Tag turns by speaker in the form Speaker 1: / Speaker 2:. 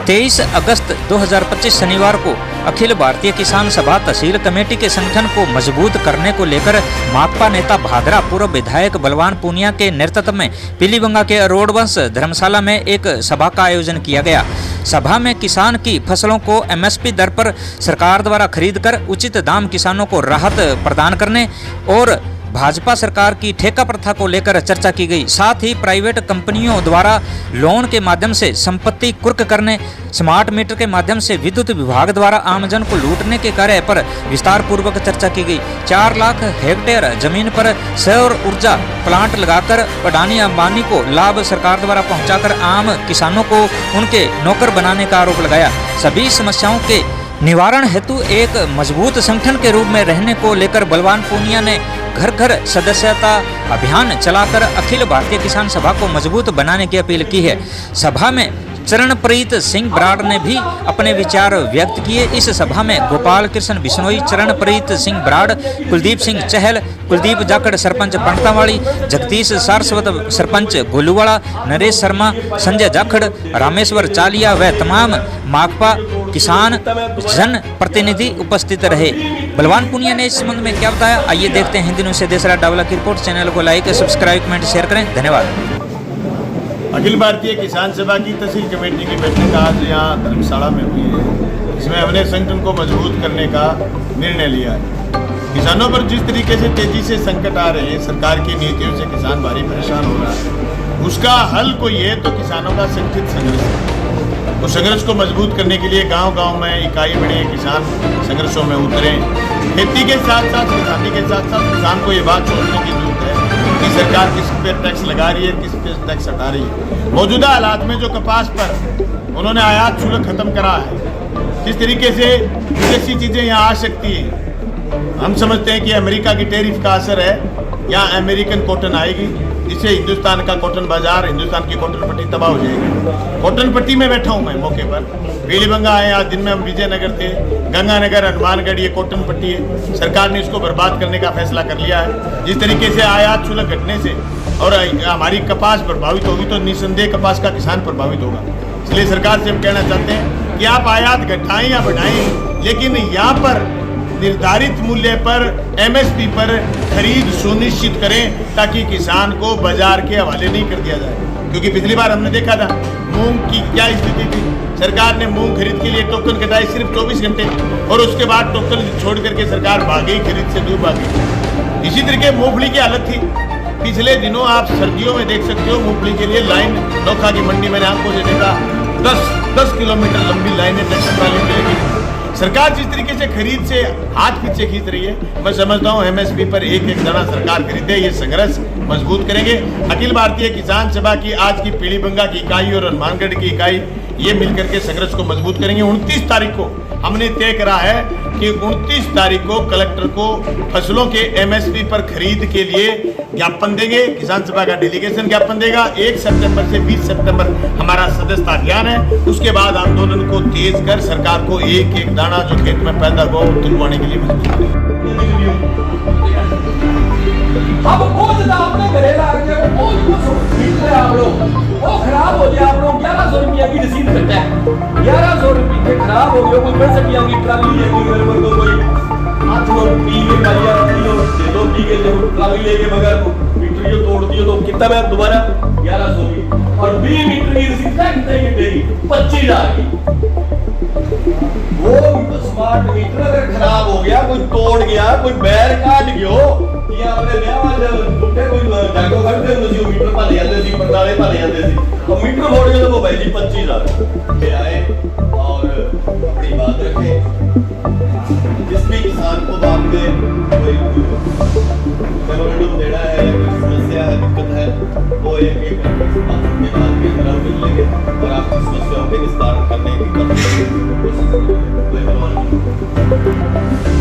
Speaker 1: 23 अगस्त 2025 शनिवार को अखिल भारतीय किसान सभा तहसील कमेटी के संगठन को मजबूत करने को लेकर माकपा नेता भादरा पूर्व विधायक बलवान पूनिया के नेतृत्व में पीलीबंगा के अरोड़वंश धर्मशाला में एक सभा का आयोजन किया गया। सभा में किसान की फसलों को एमएसपी दर पर सरकार द्वारा खरीदकर उचित दाम किसानों को राहत प्रदान करने और भाजपा सरकार की ठेका प्रथा को लेकर चर्चा की गई। साथ ही प्राइवेट कंपनियों द्वारा लोन के माध्यम से संपत्ति कुर्क करने, स्मार्ट मीटर के माध्यम से विद्युत विभाग द्वारा आमजन को लूटने के कार्य पर विस्तार पूर्वक चर्चा की गई। 4 लाख हेक्टेयर जमीन पर सौर ऊर्जा प्लांट लगाकर अडानी अंबानी को लाभ सरकार द्वारा पहुंचाकर आम किसानों को उनके नौकर बनाने का आरोप लगाया। सभी समस्याओं के निवारण हेतु एक मजबूत संगठन के रूप में रहने को लेकर बलवान पूनिया ने घर घर सदस्यता अभियान चलाकर अखिल भारतीय किसान सभा को मजबूत बनाने की अपील की है। सभा में चरणप्रीत सिंह बराड़ ने भी अपने विचार व्यक्त किए। इस सभा में गोपाल कृष्ण बिश्नोई, चरणप्रीत सिंह बराड़, कुलदीप सिंह चहल, कुलदीप जाखड़ सरपंच पंडतावाली, जगदीश सारस्वत सरपंच गोलूवाड़ा, नरेश शर्मा, संजय जाखड़, रामेश्वर चालिया व तमाम माकपा किसान जन प्रतिनिधि उपस्थित रहे। बलवान पूनिया ने इस संबंध में क्या बताया, आइए देखते हैं। हिंदी न्यूज़ से देशराज डावला की रिपोर्ट। चैनल को लाइक, सब्सक्राइब, कमेंट, शेयर करें। धन्यवाद।
Speaker 2: अखिल भारतीय किसान सभा की तहसील कमेटी की बैठक आज यहाँ धर्मशाला में हुई है। इसमें हमने संगठन को मजबूत करने का निर्णय लिया है। किसानों पर जिस तरीके से तेजी से संकट आ रहे हैं, सरकार की नीतियों से किसान भारी परेशान हो रहा है, उसका हल कोई है तो किसानों का संगठित संघर्ष है। उस संघर्ष को मजबूत करने के लिए गांव-गांव में इकाई बने, किसान संघर्षों में उतरे। खेती के साथ साथ किसानी के साथ साथ किसान को ये बात सोचने की जरूरत है कि सरकार किस पे टैक्स लगा रही है, किस पे टैक्स हटा रही है। मौजूदा हालात में जो कपास पर उन्होंने आयात शुल्क खत्म करा है, किस तरीके से विदेशी चीज़ें यहाँ आ सकती हैं। हम समझते हैं कि अमेरिका की टैरिफ का असर है, यहाँ अमेरिकन कॉटन आएगी, जिससे हिंदुस्तान का कॉटन बाजार, हिंदुस्तान की कॉटन पट्टी तबाह हो जाएगी। कॉटन पट्टी में बैठा हूँ मैं मौके पर, पीलीबंगा आए, आज दिन में हम विजयनगर थे, गंगानगर, हनुमानगढ़, ये कॉटन पट्टी है। सरकार ने इसको बर्बाद करने का फैसला कर लिया है। जिस तरीके से आयात शुल्क घटने से और हमारी कपास प्रभावित होगी तो निसंदेह कपास का किसान प्रभावित होगा। इसलिए सरकार से हम कहना चाहते हैं कि आप आयात घटाएं या बढ़ाएं, लेकिन यहाँ पर निर्धारित मूल्य पर एमएसपी पर खरीद सुनिश्चित करें ताकि किसान को बाजार के हवाले नहीं कर दिया जाए। क्योंकि पिछली बार हमने देखा था मूंग की क्या स्थिति थी। सरकार ने मूंग खरीद के लिए टोकन कटाए सिर्फ 24 घंटे और उसके बाद टोकन छोड़ करके सरकार भागी, खरीद से दूर भागी। इसी तरीके मूंगफली की हालत थी। पिछले दिनों आप सर्दियों में देख सकते हो मूंगफली के लिए लाइन नोखा की मंडी मैंने आपको देखा 10 किलोमीटर लंबी लाइनें ट्रैक्टर ट्राली में लगी। सरकार जिस तरीके से खरीद से हाथ पीछे खींच रही है, मैं समझता हूं एमएसपी पर एक एक दाना सरकार खरीदे, ये संघर्ष मजबूत करेंगे। अखिल भारतीय किसान सभा की आज की पीलीबंगा की इकाई और हनुमानगढ़ की इकाई ये मिलकर के संघर्ष को मजबूत करेंगे। 29 तारीख को हमने तय करा है कि 29 तारीख को कलेक्टर को फसलों के एमएसपी पर खरीद के लिए ज्ञापन देंगे। किसान सभा का डेलीगेशन ज्ञापन देगा। 1 सितंबर से 20 सितंबर हमारा सदस्यता अभियान है। उसके बाद आंदोलन को तेज कर सरकार को एक एक दाना जो खेत में पैदा हुआ तुलवाने के लिए मजबूर करें।
Speaker 3: अब वो जब आपने घरेला आ गया वो आप लोग वो खराब हो गया। आप लोग 1100 रुपया की रसीद करता है, 1100 रुपये खराब हो गया। कोई 10 रुपया की ट्राली ले गई, कोई 8 लोग पी के पालिया दे दो पी के ट्राली लेके मगर मीटर जो तोड़ दियो तो कितना मैं दोबारा 1100 की और 20 मीटर की रसीद कितने की देगी 25,000 की। वो स्मार्ट मीटर अगर खराब हो गया, कोई तोड़ गया, कोई बैर काट गयो या अपने विआह टूटे कोई जागो करते हुए जो मीटर भले जाते सी, परदाले भले जाते सी, और मीटर फोड़ गया तो वो भाई जी 25,000 पे आए और अपनी बात रखे। जिस भी किसान को बात में कोई मेमोरेंडम देना है, कोई समस्या है, दिक्कत है, वो एक